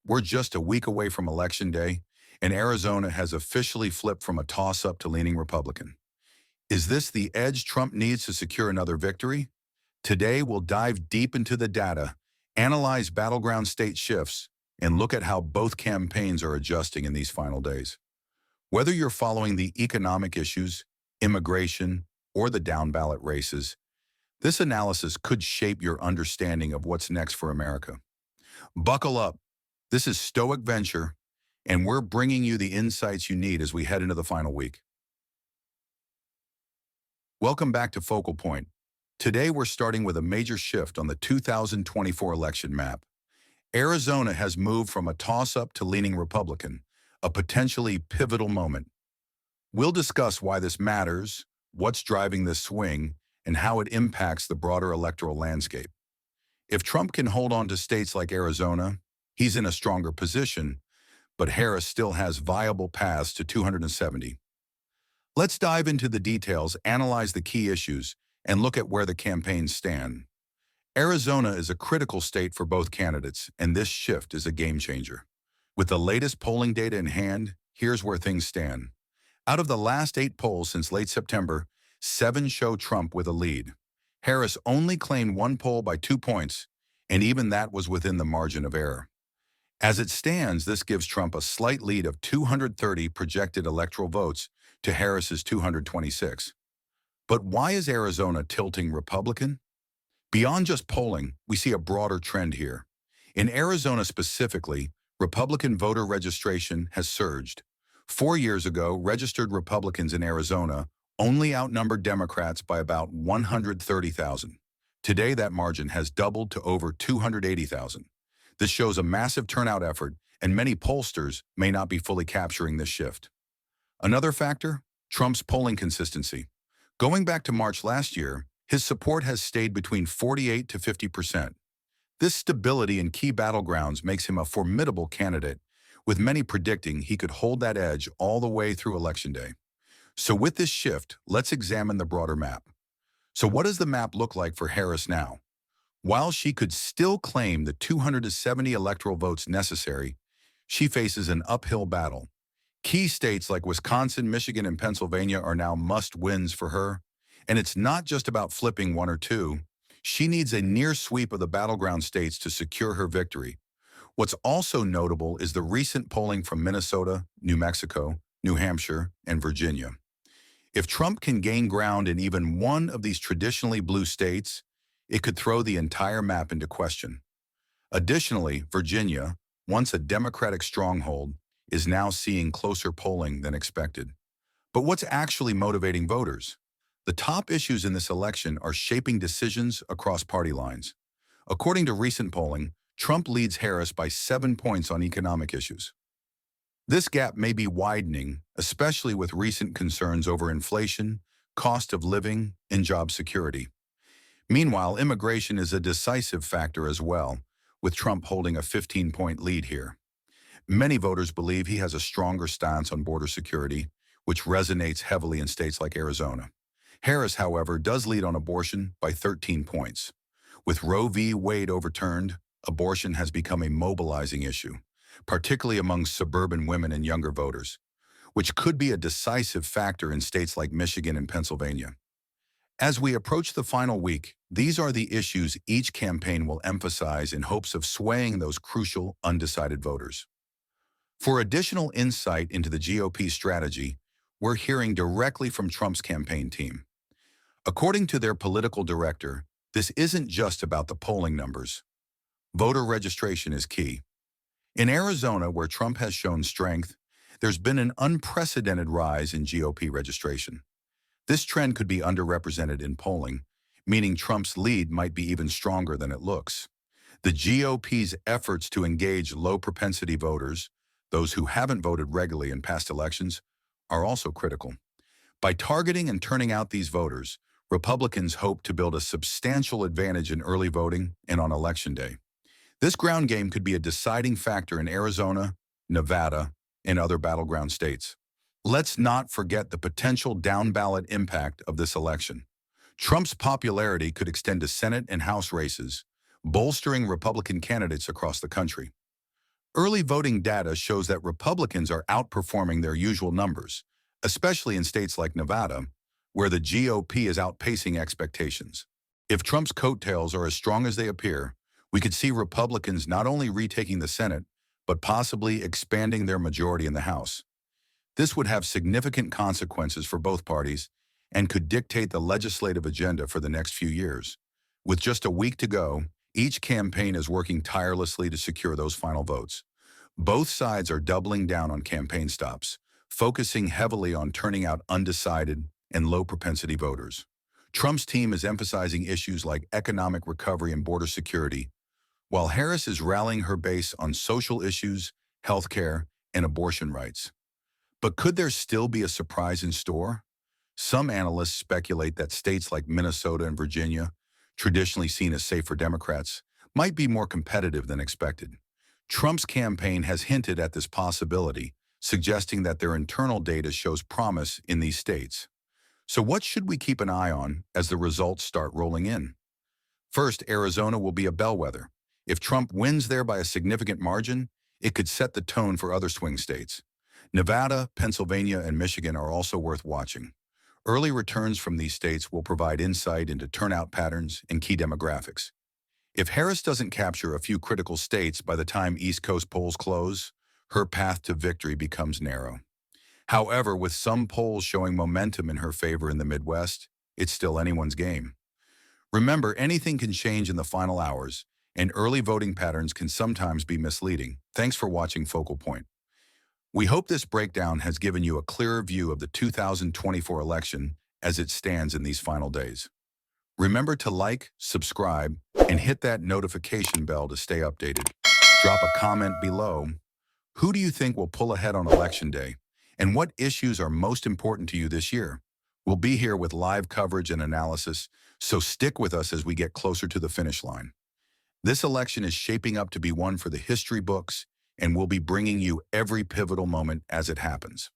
We're just a week away from Election Day, and Arizona has officially flipped from a toss-up to leaning Republican. Is this the edge Trump needs to secure another victory? Today, we'll dive deep into the data, analyze battleground state shifts, and look at how both campaigns are adjusting in these final days. Whether you're following the economic issues, immigration, or the down-ballot races, this analysis could shape your understanding of what's next for America. Buckle up. This is Stoic Venture, and we're bringing you the insights you need as we head into the final week. Welcome back to Focal Point. Today, we're starting with a major shift on the 2024 election map. Arizona has moved from a toss-up to leaning Republican, a potentially pivotal moment. We'll discuss why this matters, what's driving this swing, and how it impacts the broader electoral landscape. If Trump can hold on to states like Arizona, he's in a stronger position, but Harris still has viable paths to 270. Let's dive into the details, analyze the key issues, and look at where the campaigns stand. Arizona is a critical state for both candidates, and this shift is a game changer. With the latest polling data in hand, here's where things stand. Out of the last 8 polls since late September, 7 show Trump with a lead. Harris only claimed 1 poll by 2 points, and even that was within the margin of error. As it stands, this gives Trump a slight lead of 230 projected electoral votes to Harris's 226. But why is Arizona tilting Republican? Beyond just polling, we see a broader trend here. In Arizona specifically, Republican voter registration has surged. 4 years ago, registered Republicans in Arizona only outnumbered Democrats by about 130,000. Today, that margin has doubled to over 280,000. This shows a massive turnout effort, and many pollsters may not be fully capturing this shift. Another factor, Trump's polling consistency. Going back to March last year, his support has stayed between 48 to 50%. This stability in key battlegrounds makes him a formidable candidate, with many predicting he could hold that edge all the way through Election Day. So with this shift, let's examine the broader map. So what does the map look like for Harris now? While she could still claim the 270 electoral votes necessary, she faces an uphill battle. Key states like Wisconsin, Michigan, and Pennsylvania are now must-wins for her. And it's not just about flipping 1 or 2. She needs a near sweep of the battleground states to secure her victory. What's also notable is the recent polling from Minnesota, New Mexico, New Hampshire, and Virginia. If Trump can gain ground in even one of these traditionally blue states, it could throw the entire map into question. Additionally, Virginia, once a Democratic stronghold, is now seeing closer polling than expected. But what's actually motivating voters? The top issues in this election are shaping decisions across party lines. According to recent polling, Trump leads Harris by 7 points on economic issues. This gap may be widening, especially with recent concerns over inflation, cost of living, and job security. Meanwhile, immigration is a decisive factor as well, with Trump holding a 15-point lead here. Many voters believe he has a stronger stance on border security, which resonates heavily in states like Arizona. Harris, however, does lead on abortion by 13 points. With Roe v. Wade overturned, abortion has become a mobilizing issue, particularly among suburban women and younger voters, which could be a decisive factor in states like Michigan and Pennsylvania. As we approach the final week, these are the issues each campaign will emphasize in hopes of swaying those crucial, undecided voters. For additional insight into the GOP strategy, we're hearing directly from Trump's campaign team. According to their political director, this isn't just about the polling numbers. Voter registration is key. In Arizona, where Trump has shown strength, there's been an unprecedented rise in GOP registration. This trend could be underrepresented in polling, meaning Trump's lead might be even stronger than it looks. The GOP's efforts to engage low-propensity voters, those who haven't voted regularly in past elections, are also critical. By targeting and turning out these voters, Republicans hope to build a substantial advantage in early voting and on Election Day. This ground game could be a deciding factor in Arizona, Nevada, and other battleground states. Let's not forget the potential down-ballot impact of this election. Trump's popularity could extend to Senate and House races, bolstering Republican candidates across the country. Early voting data shows that Republicans are outperforming their usual numbers, especially in states like Nevada, where the GOP is outpacing expectations. If Trump's coattails are as strong as they appear, we could see Republicans not only retaking the Senate, but possibly expanding their majority in the House. This would have significant consequences for both parties and could dictate the legislative agenda for the next few years. With just a week to go, each campaign is working tirelessly to secure those final votes. Both sides are doubling down on campaign stops, focusing heavily on turning out undecided and low-propensity voters. Trump's team is emphasizing issues like economic recovery and border security, while Harris is rallying her base on social issues, healthcare, and abortion rights. But could there still be a surprise in store? Some analysts speculate that states like Minnesota and Virginia, traditionally seen as safe for Democrats, might be more competitive than expected. Trump's campaign has hinted at this possibility, suggesting that their internal data shows promise in these states. So what should we keep an eye on as the results start rolling in? First, Arizona will be a bellwether. If Trump wins there by a significant margin, it could set the tone for other swing states. Nevada, Pennsylvania, and Michigan are also worth watching. Early returns from these states will provide insight into turnout patterns and key demographics. If Harris doesn't capture a few critical states by the time East Coast polls close, her path to victory becomes narrow. However, with some polls showing momentum in her favor in the Midwest, it's still anyone's game. Remember, anything can change in the final hours, and early voting patterns can sometimes be misleading. Thanks for watching Focal Point. We hope this breakdown has given you a clearer view of the 2024 election as it stands in these final days. Remember to like, subscribe, and hit that notification bell to stay updated. Drop a comment below. Who do you think will pull ahead on Election Day? And what issues are most important to you this year? We'll be here with live coverage and analysis, so stick with us as we get closer to the finish line. This election is shaping up to be one for the history books, and we'll be bringing you every pivotal moment as it happens.